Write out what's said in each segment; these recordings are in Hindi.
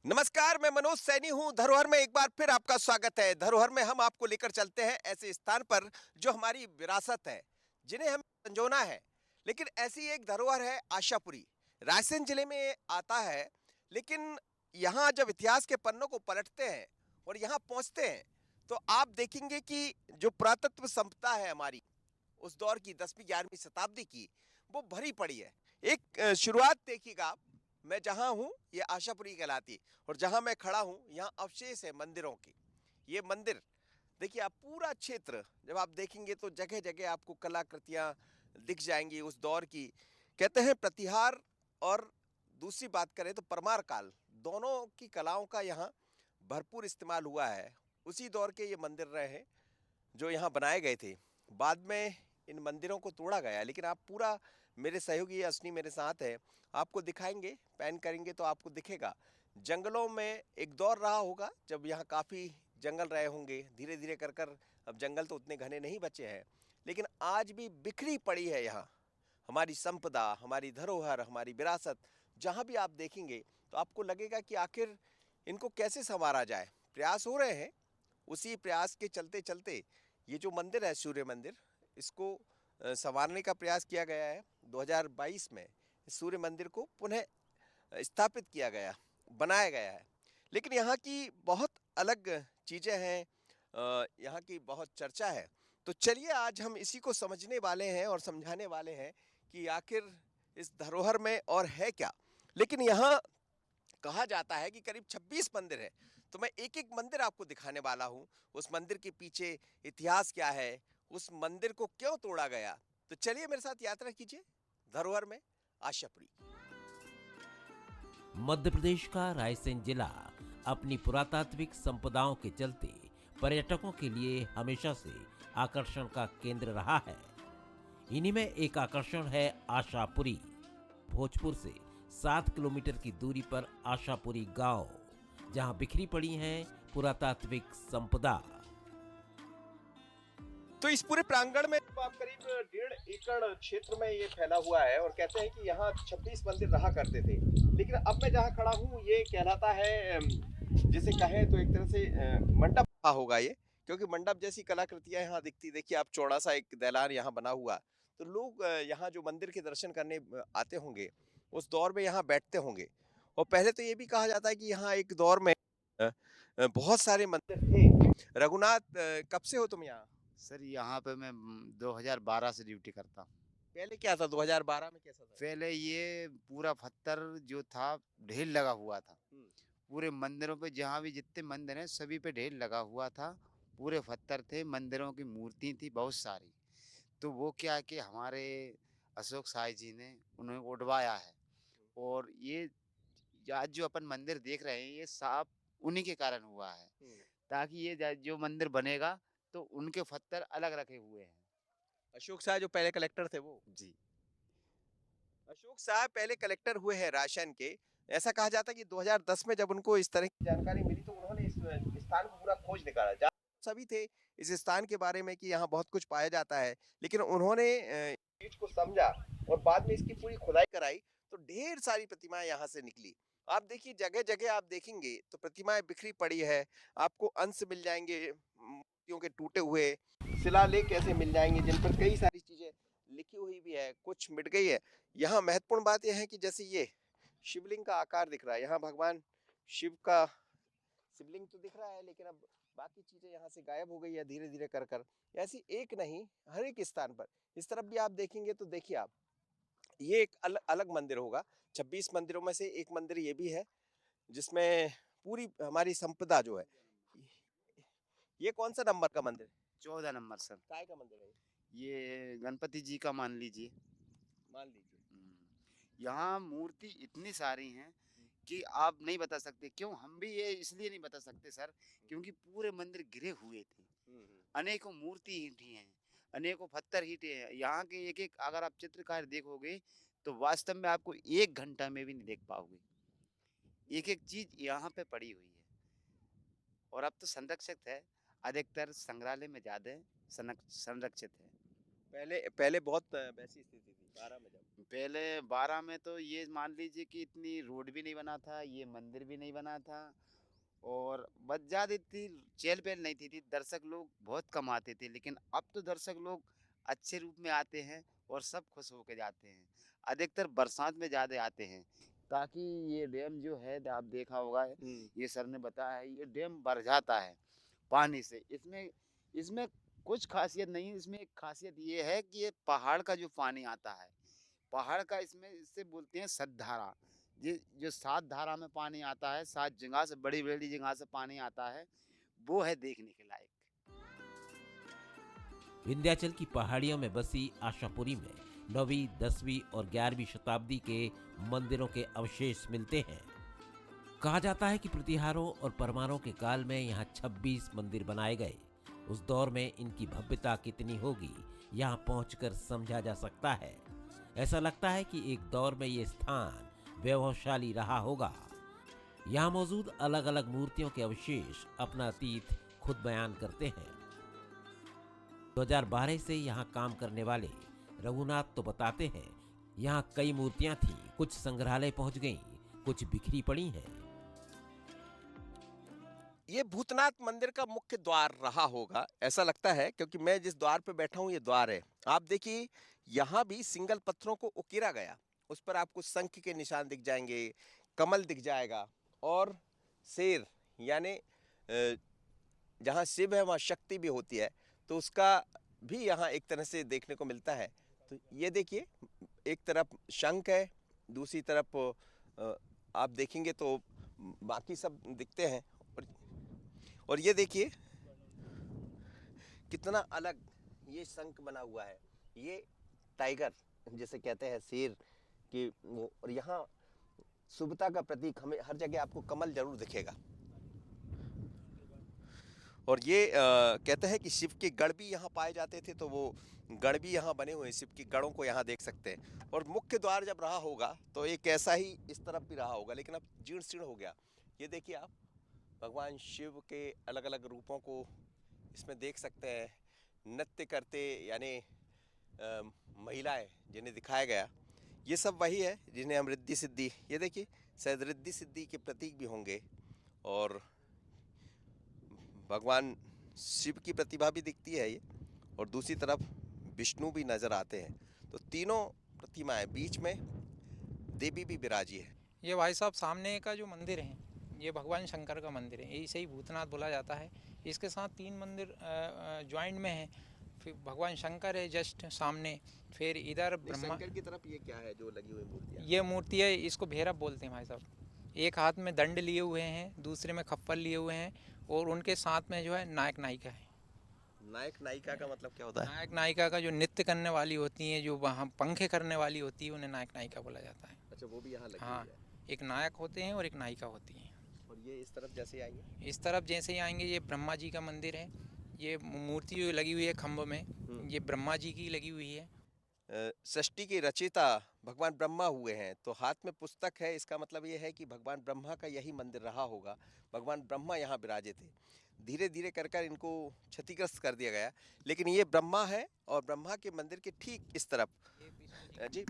नमस्कार, मैं मनोज सैनी हूँ। धरोहर में एक बार फिर आपका स्वागत है। धरोहर में हम आपको लेकर चलते हैं ऐसे स्थान पर जो हमारी विरासत है, जिन्हें हमें संजोना है। लेकिन ऐसी एक धरोहर है आशापुरी। रायसेन जिले में आता है, लेकिन यहाँ जब इतिहास के पन्नों को पलटते हैं और यहाँ पहुँचते हैं, तो आप देखेंगे कि जो पुरातत्व संपदा है हमारी, उस दौर की 10वीं 11वीं शताब्दी की, वो भरी पड़ी है। एक शुरुआत देखिएगा आप। मैं जहाँ हूँ ये आशापुरी कहलाती है, और जहाँ मैं खड़ा हूँ यहाँ अवशेष है मंदिरों की। ये मंदिर देखिए, आप पूरा क्षेत्र जब आप देखेंगे तो जगह जगह आपको कलाकृतियाँ दिख जाएंगी उस दौर की। कहते हैं प्रतिहार और दूसरी बात करें तो परमार काल, दोनों की कलाओं का यहाँ भरपूर इस्तेमाल हुआ है। उसी दौर के ये मंदिर रहे हैं जो यहाँ बनाए गए थे। बाद में इन मंदिरों को तोड़ा गया, लेकिन आप पूरा, मेरे सहयोगी असनी मेरे साथ है, आपको दिखाएंगे, पैन करेंगे तो आपको दिखेगा। जंगलों में एक दौर रहा होगा जब यहाँ काफ़ी जंगल रहे होंगे। धीरे धीरे कर कर अब जंगल तो उतने घने नहीं बचे हैं, लेकिन आज भी बिखरी पड़ी है यहाँ हमारी संपदा, हमारी धरोहर, हमारी विरासत। जहाँ भी आप देखेंगे तो आपको लगेगा कि आखिर इनको कैसे संवारा जाए। प्रयास हो रहे हैं। उसी प्रयास के चलते चलते ये जो मंदिर है सूर्य मंदिर, इसको संवारने का प्रयास किया गया है। 2022 में इस सूर्य मंदिर को पुनः स्थापित किया गया, बनाया गया है। लेकिन यहाँ की बहुत अलग चीज़ें हैं, यहाँ की बहुत चर्चा है। तो चलिए आज हम इसी को समझने वाले हैं और समझाने वाले हैं कि आखिर इस धरोहर में और है क्या। लेकिन यहाँ कहा जाता है कि करीब 26 मंदिर है। तो मैं एक एक मंदिर आपको दिखाने वाला हूँ। उस मंदिर के पीछे इतिहास क्या है, उस मंदिर को क्यों तोड़ा गया। तो चलिए मेरे साथ यात्रा कीजिए धरोहर में आशापुरी। मध्य प्रदेश का रायसेन जिला अपनी पुरातात्विक संपदाओं के चलते पर्यटकों के लिए हमेशा से आकर्षण का केंद्र रहा है। इन्हीं में एक आकर्षण है आशापुरी। भोजपुर से 7 किलोमीटर की दूरी पर आशापुरी गांव, जहां बिखरी पड़ी हैं पुरातात्विक संपदा। तो इस पूरे प्रांगण में तो आप करीब 1.5 एकड़ क्षेत्र में ये फैला हुआ है, और कहते हैं कि यहाँ 26 मंदिर रहा करते थे। लेकिन अब मैं जहाँ खड़ा हूँ ये कहलाता है, जिसे कहें तो एक तरह से मंडप होगा ये, क्योंकि मंडप जैसी कलाकृतियां यहाँ दिखती। देखिए आप, चौड़ा सा एक दैलान यहाँ बना हुआ, तो लोग यहाँ जो मंदिर के दर्शन करने आते होंगे, उस दौर में यहाँ बैठते होंगे। और पहले तो ये भी कहा जाता है कि यहाँ एक दौर में बहुत सारे मंदिर थे। रघुनाथ, कब से हो तुम यहाँ? सर यहाँ पे मैं 2012 से ड्यूटी करता हूँ। पहले क्या था, 2012 में कैसा था? पहले ये पूरा पत्थर जो था ढेर लगा हुआ था। हम्म, पूरे मंदिरों पे जहाँ भी जितने मंदिर हैं सभी पे ढेर लगा हुआ था। पूरे पत्थर थे, मंदिरों की मूर्ति थी बहुत सारी। तो वो क्या है कि हमारे अशोक साई जी ने उन्हें उड़वाया है। और ये आज जो अपन मंदिर देख रहे हैं ये साफ उन्हीं के कारण हुआ है, हम्म। ताकि ये जो मंदिर बनेगा तो उनके पत्थर अलग रखे हुए हैं। अशोक शाह जो पहले कलेक्टर थे वो? जी। अशोक साहब पहले कलेक्टर हुए हैं राशन के। ऐसा कहा जाता है कि 2010 में जब उनको इस तरह की जानकारी मिली तो उन्होंने इस स्थान को पूरा खोज निकाला। सभी थे इस स्थान के बारे में कि यहाँ बहुत कुछ पाया जाता है, लेकिन उन्होंने इस चीज को समझा और बाद में इसकी पूरी खुदाई कराई, तो ढेर सारी प्रतिमाएं यहाँ से निकली। आप देखिए, जगह जगह आप देखेंगे तो प्रतिमाएं बिखरी पड़ी है। आपको अंश मिल जाएंगे मूर्तियों के टूटे हुए, शिलालेख ऐसे मिल जाएंगे जिन पर कई सारी चीजें लिखी हुई भी है, कुछ मिट गई है। यहाँ महत्वपूर्ण बात यह है कि जैसे ये शिवलिंग का आकार दिख रहा है, यहाँ भगवान शिव का शिवलिंग तो दिख रहा है, लेकिन अब बाकी चीजें यहाँ से गायब हो गई है धीरे धीरे कर कर। ऐसी एक नहीं, हर एक स्थान पर। इस तरफ भी आप देखेंगे तो देखिए आप, ये एक अलग मंदिर होगा। 26 मंदिरों में से एक मंदिर ये भी है, जिसमें पूरी हमारी संपदा जो है। ये कौन सा नंबर का मंदिर है? 14 नंबर सर। काय का मंदिर है? ये गणपति जी का मान लीजिए। मान लीजिए। यहाँ मूर्ति इतनी सारी हैं कि आप नहीं बता सकते। क्यों हम भी ये इसलिए नहीं बता सकते सर, क्योंकि पूरे मंदिर घिरे हुए थे। अनेकों मूर्ति ईंटी हैं, अनेकों पत्थर ईंटे हैं। यहाँ के एक एक अगर आप चित्रकार देखोगे तो वास्तव में आपको 1 घंटा में भी नहीं देख पाओगे। एक एक चीज यहाँ पे पड़ी हुई है। और अब तो संरक्षित है, अधिकतर संग्रहालय में ज्यादा संरक्षित है। पहले पहले बहुत वैसी स्थिति थी। 12 में जब पहले 12 में तो ये मान लीजिए कि इतनी रोड भी नहीं बना था, ये मंदिर भी नहीं बना था, और बस ज़्यादा इतनी चहल पहल नहीं थी, दर्शक लोग बहुत कम आते थे। लेकिन अब तो दर्शक लोग अच्छे रूप में आते हैं और सब खुश होकर जाते हैं। अधिकतर बरसात में ज़्यादा आते हैं, ताकि ये डैम जो है, आप देखा होगा, ये सर ने बताया है, ये डैम भर जाता है पानी से। इसमें इसमें कुछ खासियत नहीं है। इसमें एक खासियत ये है कि ये पहाड़ का जो पानी आता है, पहाड़ का, इसमें इससे बोलते हैं सतधारा। ये जो 7 धारा में पानी आता है, 7 जगह से, बड़ी-बड़ी जगह से पानी आता है, वो है देखने के लायक। विंध्याचल की पहाड़ियों में बसी आशापुरी में 9वीं, 10वीं और 11वीं शताब्दी के मंदिरों के अवशेष मिलते हैं। कहा जाता है कि प्रतिहारों और परमारों के काल में यहाँ 26 मंदिर बनाए गए। उस दौर में इनकी भव्यता कितनी होगी, यहाँ पहुंचकर समझा जा सकता है। ऐसा लगता है कि एक दौर में ये स्थान वैभवशाली रहा होगा। यहाँ मौजूद अलग अलग मूर्तियों के अवशेष अपना अतीत खुद बयान करते हैं। 2012 से यहाँ काम करने वाले रघुनाथ तो बताते हैं, यहाँ कई मूर्तियां थीं, कुछ संग्रहालय पहुंच गईं, कुछ बिखरी पड़ी हैं। ये भूतनाथ मंदिर का मुख्य द्वार रहा होगा, ऐसा लगता है, क्योंकि मैं जिस द्वार पे बैठा हूँ ये द्वार है। आप देखिए यहाँ भी सिंगल पत्थरों को उकेरा गया, उस पर आपको शंख के निशान दिख जाएंगे, कमल दिख जाएगा, और शेर, यानी जहाँ शिव है वहाँ शक्ति भी होती है, तो उसका भी यहाँ एक तरह से देखने को मिलता है। तो ये देखिए, एक तरफ शंख है, दूसरी तरफ आप देखेंगे तो बाकी सब दिखते हैं। और ये देखिए कितना अलग ये शंख बना हुआ है, ये टाइगर जैसे कहते हैं, शेर की वो। और यहाँ शुभता का प्रतीक, हमें हर जगह आपको कमल जरूर दिखेगा। और ये कहते हैं कि शिव के गढ़ भी यहाँ पाए जाते थे, तो वो गढ़ भी यहाँ बने हुए हैं, शिव के गढ़ों को यहाँ देख सकते हैं। और मुख्य द्वार जब रहा होगा तो एक ऐसा ही इस तरफ भी रहा होगा, लेकिन अब जीर्ण शीर्ण हो गया। ये देखिए आप भगवान शिव के अलग अलग रूपों को इसमें देख सकते हैं, नृत्य करते, यानी महिलाएं जिन्हें दिखाया गया, ये सब वही है जिन्हें हम रिद्धि सिद्धि, ये देखिए शायद रिद्धि सिद्धि के प्रतीक भी होंगे। और भगवान शिव की प्रतिभा भी दिखती है ये, और दूसरी तरफ विष्णु भी नजर आते हैं। तो तीनों प्रतिमाएं, बीच में देवी भी विराजी है। ये भाई साहब सामने का जो मंदिर है, ये भगवान शंकर का मंदिर है, इसे ही भूतनाथ बोला जाता है। इसके साथ 3 मंदिर ज्वाइंट में है। फिर भगवान शंकर है जस्ट सामने, फिर इधर ब्रह्मा। शंकर की तरफ ये क्या है जो लगी हुई मूर्ति? ये मूर्ति है, इसको भैरव बोलते हैं भाई साहब। एक हाथ में दंड लिए हुए हैं, दूसरे में खप्पर लिए हुए हैं, और उनके साथ में जो है नायक नायिका है। नायक नायिका का मतलब क्या होता है? नायक नायिका का जो नृत्य करने वाली होती हैं, जो वहाँ पंखे करने वाली होती है, उन्हें नायक नायिका बोला जाता है। अच्छा, वो भी यहाँ लगी हाँ, हुई है। एक नायक होते हैं और एक नायिका होती है। और ये इस तरफ जैसे आएंगे, इस तरफ जैसे ही आएंगे, ये ब्रह्मा जी का मंदिर है। ये मूर्ति जो लगी हुई है खम्भ में, ये ब्रह्मा जी की लगी हुई है। सृष्टि के रचयिता भगवान ब्रह्मा हुए हैं, तो हाथ में पुस्तक है, इसका मतलब ये है कि भगवान ब्रह्मा का यही मंदिर रहा होगा। भगवान ब्रह्मा यहाँ विराजे थे। धीरे धीरे कर कर इनको क्षतिग्रस्त कर दिया गया, लेकिन ये ब्रह्मा है, और ब्रह्मा के मंदिर के ठीक इस तरफ जी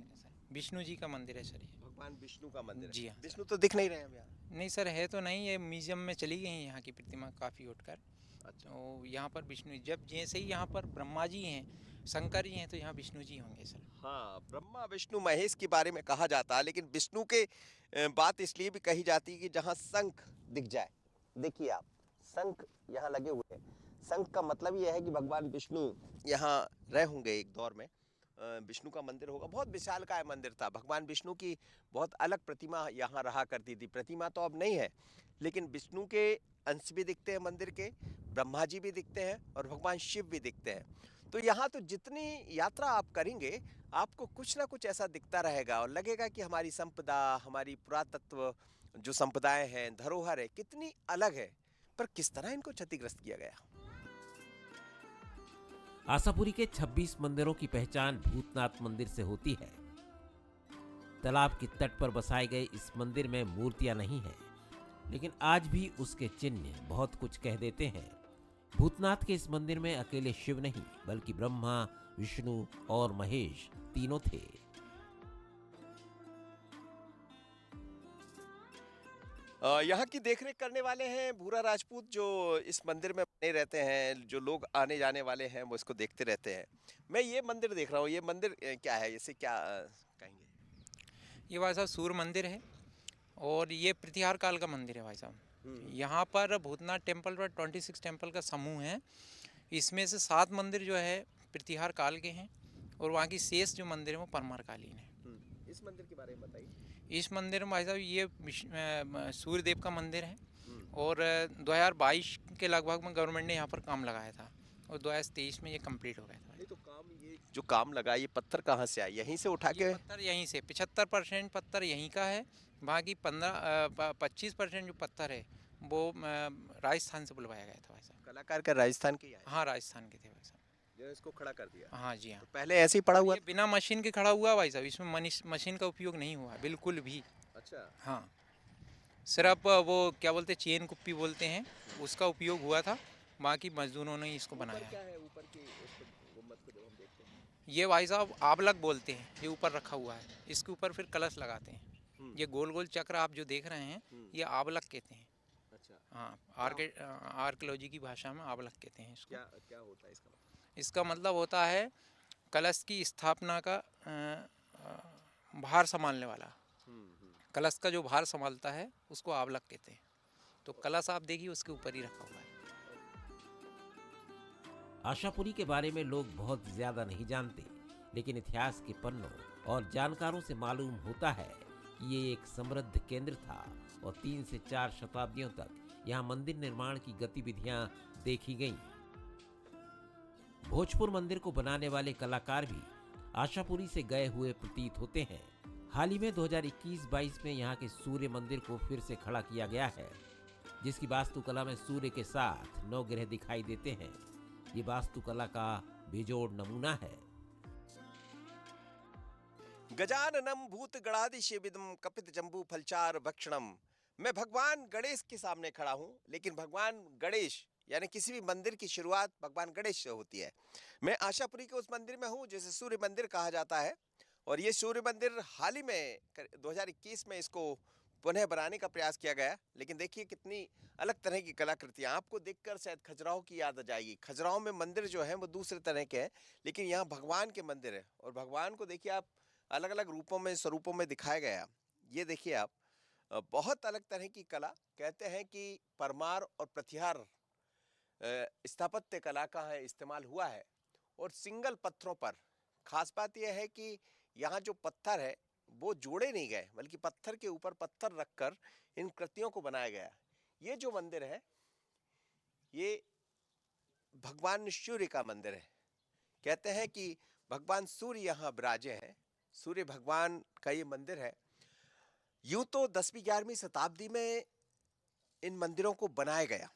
विष्णु जी का मंदिर है सर, ये भगवान विष्णु का मंदिर है। जी हाँ। विष्णु तो दिख नहीं रहे हैं यहाँ। नहीं सर, है तो नहीं, ये म्यूजियम में चली गई है यहाँ की प्रतिमा काफ़ी उठकर। अच्छा, तो यहाँ पर विष्णु, जब जैसे ही यहाँ पर ब्रह्मा जी हैं, शंकर जी हैं, तो यहाँ विष्णु जी होंगे सर। हाँ, ब्रह्मा विष्णु महेश के बारे में कहा जाता है, लेकिन विष्णु के बात इसलिए भी कही जाती है कि जहाँ शंख दिख जाए, देखिए आप शंख यहाँ लगे हुए हैं। शंख का मतलब यह है कि भगवान विष्णु यहाँ रहे होंगे एक दौर में। विष्णु का मंदिर होगा, बहुत विशालकाय मंदिर था। भगवान विष्णु की बहुत अलग प्रतिमा यहाँ रहा करती थी। प्रतिमा तो अब नहीं है, लेकिन विष्णु के अंश भी दिखते हैं मंदिर के, ब्रह्मा जी भी दिखते हैं, और भगवान शिव भी दिखते हैं। तो यहाँ तो जितनी यात्रा आप करेंगे, आपको कुछ ना कुछ ऐसा दिखता रहेगा, और लगेगा कि हमारी संपदा, हमारी पुरातत्व जो संपदाएं हैं, धरोहर है, कितनी अलग है, पर किस तरह इनको क्षतिग्रस्त किया गया। आशापुरी के 26 मंदिरों की पहचान भूतनाथ मंदिर से होती है। तालाब के तट पर बसाए गए इस मंदिर में मूर्तियां नहीं हैं, लेकिन आज भी उसके चिन्ह बहुत कुछ कह देते हैं। भूतनाथ के इस मंदिर में अकेले शिव नहीं, बल्कि ब्रह्मा, विष्णु और महेश तीनों थे। यहाँ की देखरेख करने वाले हैं भूरा राजपूत, जो इस मंदिर में बने रहते हैं। जो लोग आने जाने वाले हैं वो इसको देखते रहते हैं। मैं ये मंदिर देख रहा हूँ, ये मंदिर क्या है, इसे क्या कहेंगे? ये भाई साहब सूर्य मंदिर है और ये प्रतिहार काल का मंदिर है भाई साहब। यहाँ पर भूतनाथ टेम्पल पर 26 टेम्पल का समूह है। इसमें से 7 मंदिर जो है प्रतिहार काल के हैं और वहाँ की शेष जो मंदिर है वो परमार कालीन है। इस मंदिर के बारे में बताइए। इस मंदिर में भाई साहब ये सूर्य देव का मंदिर है और 2022 के लगभग में गवर्नमेंट ने यहाँ पर काम लगाया था और 2023 में ये कंप्लीट हो गया था। नहीं तो काम, ये जो काम लगा, ये पत्थर कहाँ से आया? यहीं से उठा ये के? पत्थर यहीं से 75% पत्थर यहीं का है। बाकी 25% जो पत्थर है वो राजस्थान से बुलवाया गया था भाई साहब। कलाकार का राजस्थान के ही आए, हाँ राजस्थान के थे भाई साहब। जो इसको खड़ा कर दिया? हाँ जी हाँ। तो पहले ऐसे ही पड़ा हुआ ये बिना मशीन के खड़ा हुआ भाई साहब, इसमें मशीन का उपयोग नहीं हुआ बिल्कुल भी। था? अच्छा। हाँ सिर्फ वो क्या बोलते हैं, चेन कुप्पी बोलते हैं, उसका उपयोग हुआ था। बाकी मजदूरों ने इसको बनाया क्या है। है ऊपर की गुम्बद को जब हम देखते हैं? ये भाई साहब आबलक बोलते हैं, ये ऊपर रखा हुआ है। इसके ऊपर फिर कलश लगाते हैं। ये गोल गोल चक्र आप जो देख रहे हैं ये आबलक कहते हैं। अच्छा। हाँ आर्कियोलॉजी की भाषा में आबलक कहते हैं इसको। क्या क्या होता है इसका? इसका मतलब होता है कलश की स्थापना का भार संभालने वाला। कलश का जो भार संभालता है उसको आबलक कहते हैं। तो कलश आप देखिए उसके ऊपर ही रखा हुआ है। आशापुरी के बारे में लोग बहुत ज्यादा नहीं जानते, लेकिन इतिहास के पन्नों और जानकारों से मालूम होता है कि ये एक समृद्ध केंद्र था और 3 से 4 शताब्दियों तक यहाँ मंदिर निर्माण की गतिविधियां देखी गईं। भोजपुर मंदिर को बनाने वाले कलाकार भी आशापुरी से गए हुए प्रतीत होते हैं। हाल ही में 2021-22 में यहाँ के सूर्य मंदिर को फिर से खड़ा किया गया है, जिसकी वास्तुकला में सूर्य के साथ 9 ग्रह दिखाई देते हैं। ये वास्तुकला का बेजोड़ नमूना है। गजाननम भूत गणादि शिविदम कपित जम्बू फलचार भक्षणम। मैं भगवान गणेश के सामने खड़ा हूँ, लेकिन भगवान गणेश यानी किसी भी मंदिर की शुरुआत भगवान गणेश से होती है। मैं आशापुरी के उस मंदिर में हूँ जिसे सूर्य मंदिर कहा जाता है, और ये सूर्य मंदिर हाल ही में 2021 में इसको पुनः बनाने का प्रयास किया गया। लेकिन देखिए कितनी अलग तरह की कलाकृतियाँ, आपको देखकर शायद खजुराहो की याद आ जाएगी। खजुराहो में मंदिर जो है वो दूसरे तरह के हैं, लेकिन यहाँ भगवान के मंदिर है, और भगवान को देखिए आप अलग अलग रूपों में, स्वरूपों में दिखाया गया। ये देखिए आप, बहुत अलग तरह की कला। कहते हैं कि परमार और प्रतिहार स्थापत्य कला का है इस्तेमाल हुआ है, और सिंगल पत्थरों पर। खास बात यह है कि यहाँ जो पत्थर है वो जोड़े नहीं गए, बल्कि पत्थर के ऊपर पत्थर रखकर इन कृतियों को बनाया गया। ये जो मंदिर है ये भगवान सूर्य का मंदिर है। कहते हैं कि भगवान सूर्य यहाँ विराजे हैं। सूर्य भगवान का ये मंदिर है। यूं तो 10वीं 11वीं शताब्दी में इन मंदिरों को बनाया गया,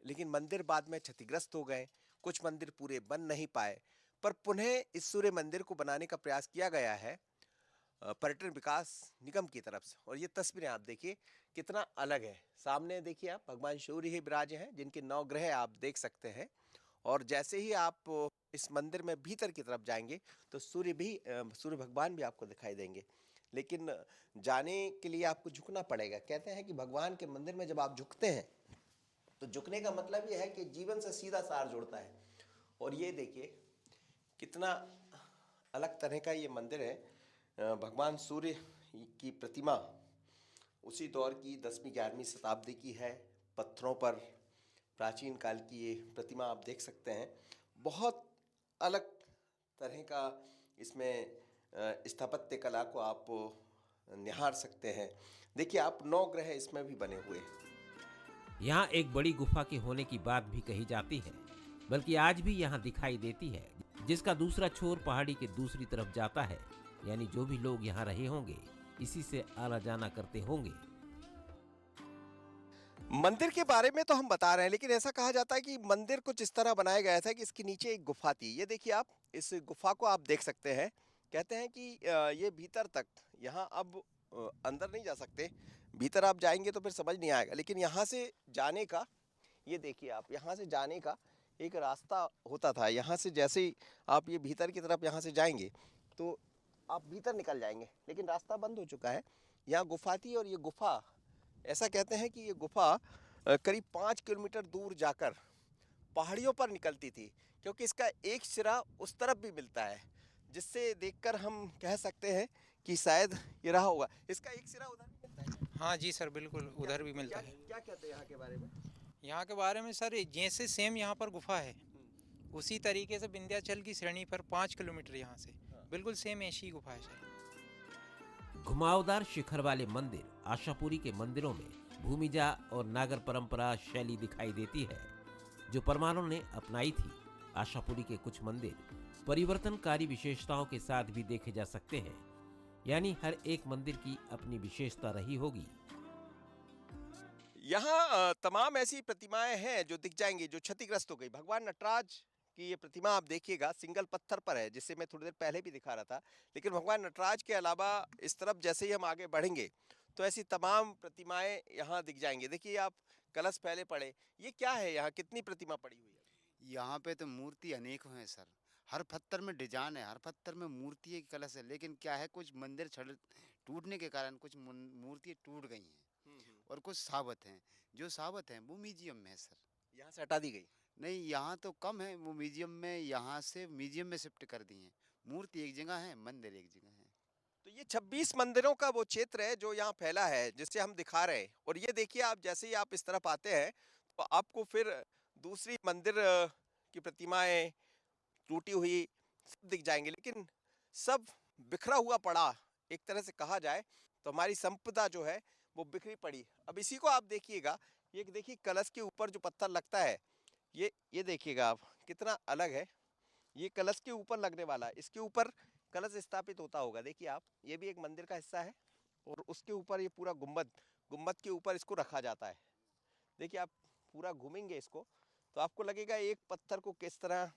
लेकिन मंदिर बाद में क्षतिग्रस्त हो गए। कुछ मंदिर पूरे बन नहीं पाए, पर पुनः इस सूर्य मंदिर को बनाने का प्रयास किया गया है पर्यटन विकास निगम की तरफ से। और ये तस्वीरें आप देखिए कितना अलग है। सामने देखिए आप, भगवान सूर्य ही विराजे हैं, जिनके 9 ग्रह आप देख सकते हैं। और जैसे ही आप इस मंदिर में भीतर की तरफ जाएंगे तो सूर्य भगवान भी आपको दिखाई देंगे। लेकिन जाने के लिए आपको झुकना पड़ेगा। कहते हैं कि भगवान के मंदिर में जब आप झुकते हैं तो झुकने का मतलब यह है कि जीवन से सीधा सार जुड़ता है। और ये देखिए कितना अलग तरह का ये मंदिर है। भगवान सूर्य की प्रतिमा उसी दौर की 10वीं 11वीं शताब्दी की है। पत्थरों पर प्राचीन काल की ये प्रतिमा आप देख सकते हैं। बहुत अलग तरह का इसमें स्थापत्य कला को आप निहार सकते हैं। देखिए आप, 9 ग्रह इसमें भी बने हुए हैं। यहाँ एक बड़ी गुफा के होने की बात भी कही जाती है, बल्कि आज भी यहाँ दिखाई देती है, जिसका दूसरा छोर पहाड़ी के दूसरी तरफ जाता है। यानी जो भी लोग यहाँ रहे होंगे इसी से आना जाना करते होंगे। मंदिर के बारे में तो हम बता रहे हैं, लेकिन ऐसा कहा जाता है कि मंदिर कुछ इस तरह बनाया गया था कि इसके नीचे एक गुफा थी। ये देखिए आप, इस गुफा को आप देख सकते हैं। कहते हैं कि ये भीतर तक, यहाँ अब अंदर नहीं जा सकते, भीतर आप जाएंगे तो फिर समझ नहीं आएगा। लेकिन यहाँ से जाने का, ये देखिए आप, यहाँ से जाने का एक रास्ता होता था। यहाँ से जैसे ही आप ये भीतर की तरफ यहाँ से जाएंगे तो आप भीतर निकल जाएंगे, लेकिन रास्ता बंद हो चुका है। यहाँ गुफा थी, और ये गुफा ऐसा कहते हैं कि ये गुफा करीब 5 किलोमीटर दूर जाकर पहाड़ियों पर निकलती थी, क्योंकि इसका एक सिरा उस तरफ भी मिलता है, जिससे देखकर हम कह सकते हैं कि शायद ये रहा होगा। इसका एक सिरा उधर भी मिलता है। हाँ जी सर, बिल्कुल उधर भी मिलता है। क्या कहते हैं यहाँ के बारे में? यहाँ के बारे में सर, जैसे सेम यहाँ पर गुफा है, उसी तरीके से विंध्याचल की श्रेणी पर 5 किलोमीटर यहाँ से बिल्कुल सेम ऐसी ही गुफा है सर। घुमावदार शिखर वाले मंदिर आशापुरी के मंदिरों में भूमिजा और नागर परंपरा शैली दिखाई देती है, जो परमाणु ने अपनाई थी। आशापुरी के कुछ मंदिर परिवर्तनकारी विशेषताओं के साथ भी देखे जा सकते हैं, यानी हर एक मंदिर की अपनी विशेषता रही होगी। यहाँ तमाम ऐसी प्रतिमाएं हैं जो दिख जाएंगी, जो क्षतिग्रस्त हो गई। भगवान नटराज की ये प्रतिमा आप देखिएगा, सिंगल पत्थर पर है, जिसे मैं थोड़ी देर पहले भी दिखा रहा था। लेकिन भगवान नटराज के अलावा इस तरफ जैसे ही हम आगे बढ़ेंगे तो ऐसी तमाम प्रतिमाएं यहाँ दिख जाएंगी। देखिए आप, कलश पहले पड़े, ये क्या है? यहाँ कितनी प्रतिमा पड़ी हुई है? यहाँ पे तो मूर्ति अनेकों हैं सर। हर पत्थर में डिजाइन है, हर पत्थर में मूर्ति एक कलश है। लेकिन क्या है, कुछ मंदिर टूटने के कारण कुछ मूर्ति टूट गई हैं और कुछ साबित हैं। जो साबित हैं वो म्यूजियम में है सर। यहाँ से हटा दी गई? नहीं, यहाँ तो कम है, वो म्यूजियम में, यहाँ से म्यूजियम में शिफ्ट कर दी हैं। मूर्ति एक जगह है, मंदिर एक जगह है। तो ये 26 मंदिरों का वो क्षेत्र है जो यहाँ फैला है, जिसे हम दिखा रहे हैं। और ये देखिए आप, जैसे ही आप इस तरफ आते हैं तो आपको फिर दूसरी मंदिर की प्रतिमाएं टूटी हुई सब दिख जाएंगे, लेकिन सब बिखरा हुआ पड़ा। एक तरह से कहा जाए तो हमारी संपदा जो है वो बिखरी पड़ी। अब इसी को आप देखिएगा, ये देखिए कलश के ऊपर जो पत्थर लगता है, ये देखिएगा आप कितना अलग है। ये कलश के ऊपर लगने वाला है, इसके ऊपर कलश स्थापित होता होगा। देखिए आप, ये भी एक मंदिर का हिस्सा है और उसके ऊपर ये पूरा गुम्बद के ऊपर इसको रखा जाता है। देखिए आप पूरा घूमेंगे इसको तो आपको लगेगा एक पत्थर को किस तरह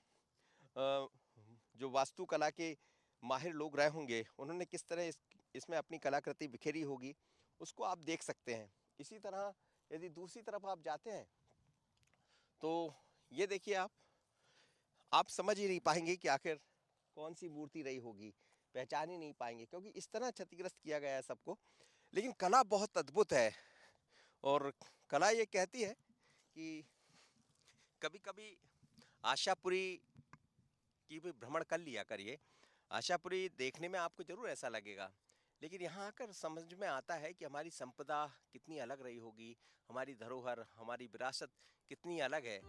जो वास्तुकला के माहिर लोग रहे होंगे, उन्होंने किस तरह इसमें अपनी कलाकृति बिखेरी होगी, उसको आप देख सकते हैं। इसी तरह यदि दूसरी तरफ आप जाते हैं तो ये देखिए आप समझ ही नहीं पाएंगे कि आखिर कौन सी मूर्ति रही होगी, पहचान ही नहीं पाएंगे, क्योंकि इस तरह क्षतिग्रस्त किया गया है सबको। लेकिन कला बहुत अद्भुत है और कला ये कहती है कि कभी कभी आशापुरी की भी भ्रमण कर लिया करिए। आशापुरी देखने में आपको जरूर ऐसा लगेगा, लेकिन यहाँ आकर समझ में आता है कि हमारी संपदा कितनी अलग रही होगी, हमारी धरोहर, हमारी विरासत कितनी अलग है।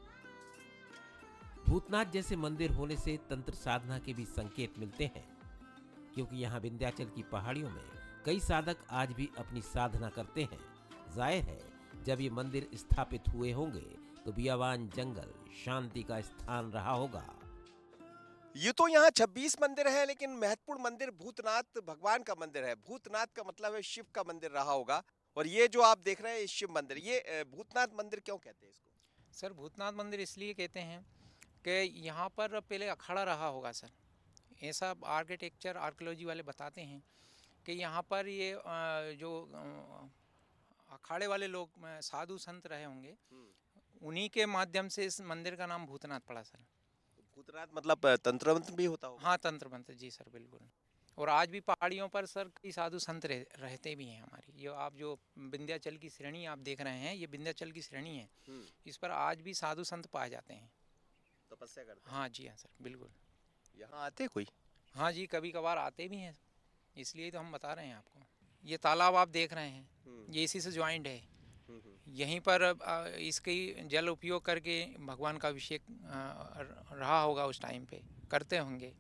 भूतनाथ जैसे मंदिर होने से तंत्र साधना के भी संकेत मिलते हैं, क्योंकि यहाँ विंध्याचल की पहाड़ियों में कई साधक आज भी अपनी साधना करते हैं। जाहिर है, जब ये मंदिर स्थापित हुए होंगे तो बियावान जंगल शांति का स्थान रहा होगा। ये तो यहाँ 26 मंदिर है, लेकिन महत्वपूर्ण मंदिर भूतनाथ भगवान का मंदिर है। भूतनाथ का मतलब है शिव का मंदिर रहा होगा। और ये जो आप देख रहे हैं शिव मंदिर, ये भूतनाथ मंदिर क्यों कहते हैं इसको? सर, भूतनाथ मंदिर इसलिए कहते हैं कि यहाँ पर पहले अखाड़ा रहा होगा सर। ऐसा आर्किटेक्चर आर्कियोलॉजी वाले बताते हैं कि यहाँ पर ये जो अखाड़े वाले लोग साधु संत रहे होंगे, उन्हीं के माध्यम से इस मंदिर का नाम भूतनाथ पड़ा सर। भूतनाथ मतलब तंत्र मंत्र भी होता होगा? हाँ, तंत्र मंत्र, जी सर, बिल्कुल। और आज भी पहाड़ियों पर सर कई साधु संत रहते भी हैं हमारी। ये आप जो विंध्याचल की श्रेणी आप देख रहे हैं, ये विंध्याचल की श्रेणी है। इस पर आज भी साधु संत पाए जाते हैं, तपस्या करते हैं। हाँ जी, हाँ सर, बिल्कुल। यहाँ आते कोई? हाँ जी, कभी कभार आते भी हैं, इसलिए तो हम बता रहे हैं आपको। ये तालाब आप देख रहे हैं, ये इसी से ज्वाइंट है। यहीं पर इसकी जल उपयोग करके भगवान का अभिषेक रहा होगा, उस टाइम पे करते होंगे।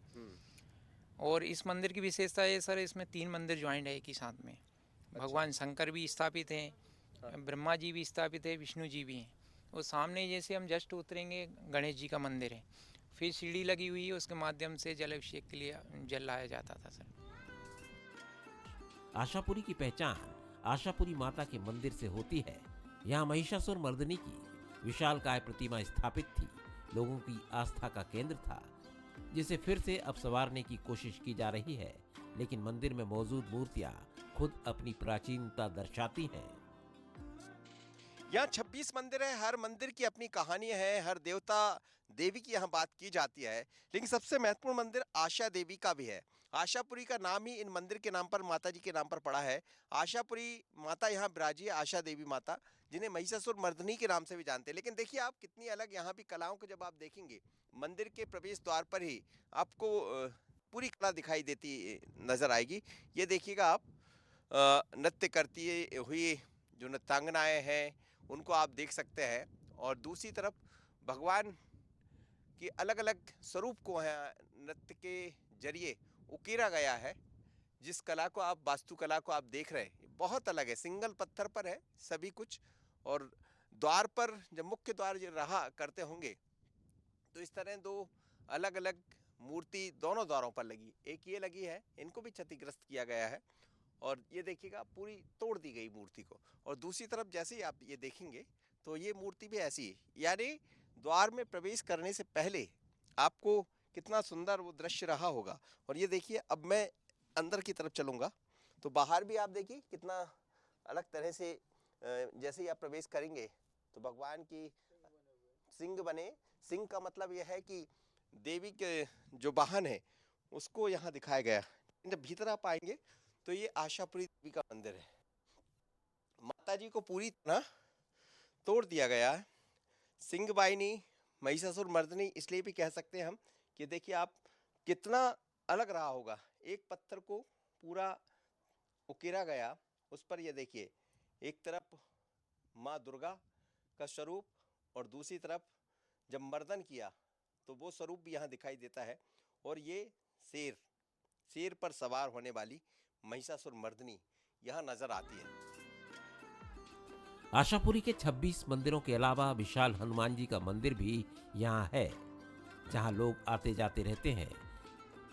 और इस मंदिर की विशेषता है सर, इसमें 3 मंदिर ज्वाइंट है एक ही साथ में। भगवान शंकर भी स्थापित हैं, ब्रह्मा जी भी स्थापित है, विष्णु जी भी हैं। और सामने जैसे हम जस्ट उतरेंगे, गणेश जी का मंदिर है, फिर सीढ़ी लगी हुई है, उसके माध्यम से जल अभिषेक के लिए जल लाया जाता था सर। आशापुरी की पहचान आशापुरी माता के मंदिर से होती है। यहाँ महिषासुर मर्दिनी की विशालकाय प्रतिमा स्थापित थी, लोगों की आस्था का केंद्र था, जिसे फिर से अब संवारने की कोशिश की जा रही है। लेकिन मंदिर में मौजूद मूर्तियां खुद अपनी प्राचीनता दर्शाती हैं। यहाँ 26 मंदिर है, हर मंदिर की अपनी कहानी है, हर देवता देवी की यहाँ बात की जाती है। लेकिन सबसे महत्वपूर्ण मंदिर आशा देवी का भी है। आशापुरी का नाम ही इन मंदिर के नाम पर, माता जी के नाम पर पड़ा है। आशापुरी माता यहाँ विराजी है, आशा देवी माता, जिन्हें महिषासुर मर्दिनी के नाम से भी जानते हैं। लेकिन देखिए आप कितनी अलग यहाँ भी कलाओं को जब आप देखेंगे, मंदिर के प्रवेश द्वार पर ही आपको पूरी कला दिखाई देती नजर आएगी। ये देखिएगा आप, नृत्य करती हुई जो नृत्यांगनाएं हैं उनको आप देख सकते हैं, और दूसरी तरफ भगवान की अलग अलग स्वरूप को है नृत्य के जरिए उकेरा गया है। जिस कला को आप, वास्तुकला को आप देख रहे हैं, बहुत अलग है, सिंगल पत्थर पर है सभी कुछ। और द्वार पर जब मुख्य द्वार जो रहा करते होंगे तो इस तरह दो अलग अलग मूर्ति दोनों द्वारों पर लगी, एक ये लगी है, इनको भी क्षतिग्रस्त किया गया है, और ये देखिएगा पूरी तोड़ दी गई मूर्ति को। और दूसरी तरफ जैसे ही आप ये देखेंगे तो ये मूर्ति भी ऐसी है, यानी द्वार में प्रवेश करने से पहले आपको कितना सुंदर वो दृश्य रहा होगा। और ये देखिए, अब मैं अंदर की तरफ चलूँगा तो बाहर भी आप देखिए कितना अलग तरह से, जैसे ही आप प्रवेश करेंगे तो भगवान की सिंह बने। सिंह का मतलब यह है कि देवी के जो वाहन है उसको यहाँ दिखाया गया। जब भीतर आप आएंगे तो ये आशापुरी देवी का मंदिर है। माता जी को पूरी तरह तोड़ दिया गया है। सिंह वाहिनी, महिषासुर मर्दिनी इसलिए भी कह सकते हैं हम कि देखिए आप कितना अलग रहा होगा। एक पत्थर को पूरा उकेरा गया, उस पर ये देखिए एक तरफ माँ दुर्गा का स्वरूप, और दूसरी तरफ जब मर्दन किया तो वो स्वरूप भी यहाँ दिखाई देता है। और ये शेर पर सवार होने वाली महिषासुर मर्दिनी यहाँ नजर आती है। आशापुरी के 26 मंदिरों के अलावा विशाल हनुमान जी का मंदिर भी यहाँ है, जहाँ लोग आते जाते रहते हैं।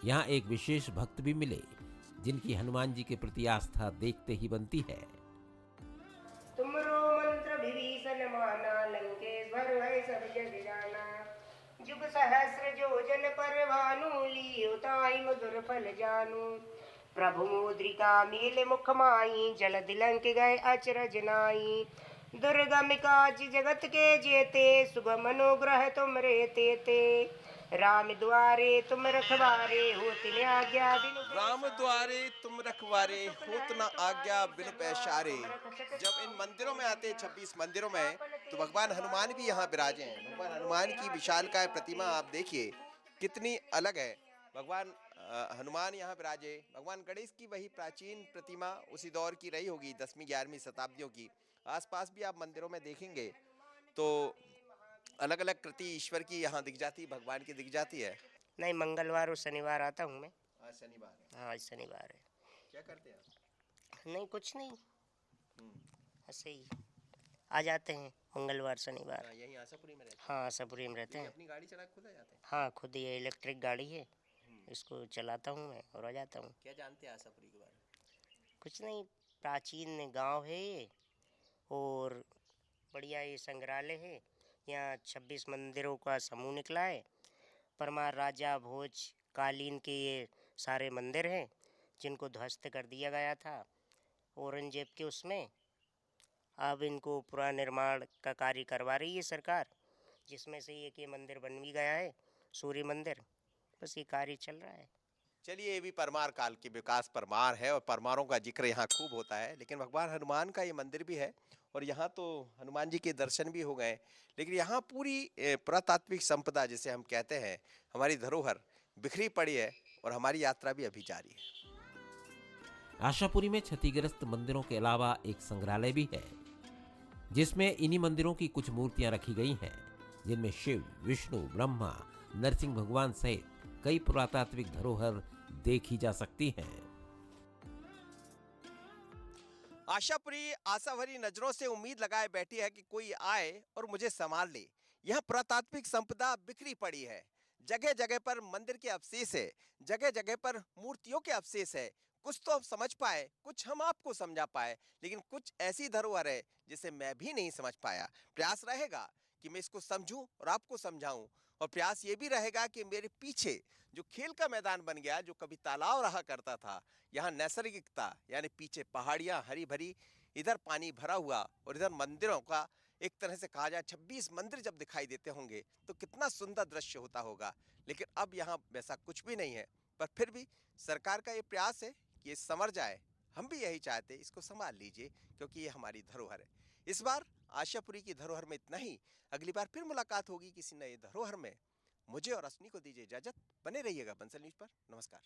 यहाँ एक विशेष भक्त भी मिले, जिनकी हनुमान जी के प्रति आस्था देखते ही बनती है। तुमरो मंत्र विभीषण माना, लंकेश्वर है सब जग जाना। जुग सहस्र जोजन पर भानु, लियो ताई मधुर फल जानू। प्रभु मुद्रिका मील मुख माई, जल दिलंक गए अचरज नाई। दुर्गम काज जगत के जेते, सुगम अनुग्रह तुम रे तेते। राम द्वारे तुम रखवारे, होत न आज्ञा बिनु राम द्वारे तुम रखवारे, होत न आज्ञा बिनु पैसारे। जब इन मंदिरों में आते हैं, 26 मंदिरों में, तो भगवान हनुमान भी यहाँ विराजे हैं। भगवान हनुमान की विशालकाय प्रतिमा आप देखिए कितनी अलग है। भगवान हनुमान यहाँ विराजे। भगवान गणेश की वही प्राचीन प्रतिमा उसी दौर की रही होगी, 10वीं 11वीं शताब्दियों की। आसपास भी आप मंदिरों में देखेंगे तो अलग अलग कृति ईश्वर की यहाँ दिख जाती है, भगवान की दिख जाती है। नहीं, मंगलवार और शनिवार आता हूँ मैं। आज शनिवार है। हाँ, आज शनिवार है। क्या करते हैं आप? नहीं, कुछ नहीं, ऐसे ही आ जाते हैं मंगलवार शनिवार। यहीं आशापुरी में रहते हैं? हाँ, आशापुरी में रहते हैं। अपनी गाड़ी चला के खुद आ जाते हैं? हाँ, खुद ये इलेक्ट्रिक गाड़ी है, इसको चलाता हूँ मैं और आ जाता हूँ। क्या जानते हैं आशापुरी के बारे में? कुछ नहीं, प्राचीन गांव है ये, और बढ़िया ये संग्रहालय है। यहाँ 26 मंदिरों का समूह निकला है। परमार राजा भोज कालीन के ये सारे मंदिर हैं, जिनको ध्वस्त कर दिया गया था औरंगजेब के उसमें। अब इनको पुनर्निर्माण का कार्य करवा रही है सरकार, जिसमें से एक ये मंदिर बन भी गया है, सूर्य मंदिर। बस ये कार्य चल रहा है। चलिए, ये भी परमार काल के विकास परमार है, और परमारों का जिक्र यहाँ खूब होता है। लेकिन भगवान हनुमान का ये मंदिर भी है, और यहाँ तो हनुमान जी के दर्शन भी हो गए। लेकिन यहाँ पूरी पुरातात्विक संपदा जिसे हम कहते हैं, हमारी धरोहर बिखरी पड़ी है, और हमारी यात्रा भी अभी जारी है। आशापुरी में क्षतिग्रस्त मंदिरों के अलावा एक संग्रहालय भी है, जिसमें इन्हीं मंदिरों की कुछ मूर्तियां रखी गई हैं, जिनमें शिव, विष्णु, ब्रह्मा, नरसिंह भगवान सहित कई पुरातात्विक धरोहर देखी जा सकती हैं। आशापुरी आशा भरी नजरों से उम्मीद लगाए बैठी है कि कोई आए और मुझे संभाल ले। यह पुरातात्विक संपदा बिखरी पड़ी है, जगह जगह पर मंदिर के अवशेष है, जगह जगह पर मूर्तियों के अवशेष है। कुछ तो आप समझ पाए, कुछ हम आपको समझा पाए, लेकिन कुछ ऐसी धरोहर है जिसे मैं भी नहीं समझ पाया। प्रयास रहेगा कि मैं इसको समझूं और आपको समझाऊं, और प्रयास ये भी रहेगा कि मेरे पीछे जो खेल का मैदान बन गया, जो कभी तालाब रहा करता था, यहाँ नैसर्गिकता यानी पीछे पहाड़ियाँ हरी भरी, इधर पानी भरा हुआ, और इधर मंदिरों का एक तरह से कहा जाए 26 मंदिर जब दिखाई देते होंगे तो कितना सुंदर दृश्य होता होगा। लेकिन अब यहाँ वैसा कुछ भी नहीं है। पर फिर भी सरकार का ये प्रयास है कि ये संवर जाए। हम भी यही चाहते हैं, इसको संभाल लीजिए क्योंकि ये हमारी धरोहर है। इस बार आशापुरी की धरोहर में इतना ही। अगली बार फिर मुलाकात होगी किसी नए धरोहर में। मुझे और अश्विनी को दीजिए इजाजत। बने रहिएगा बंसल न्यूज पर। नमस्कार।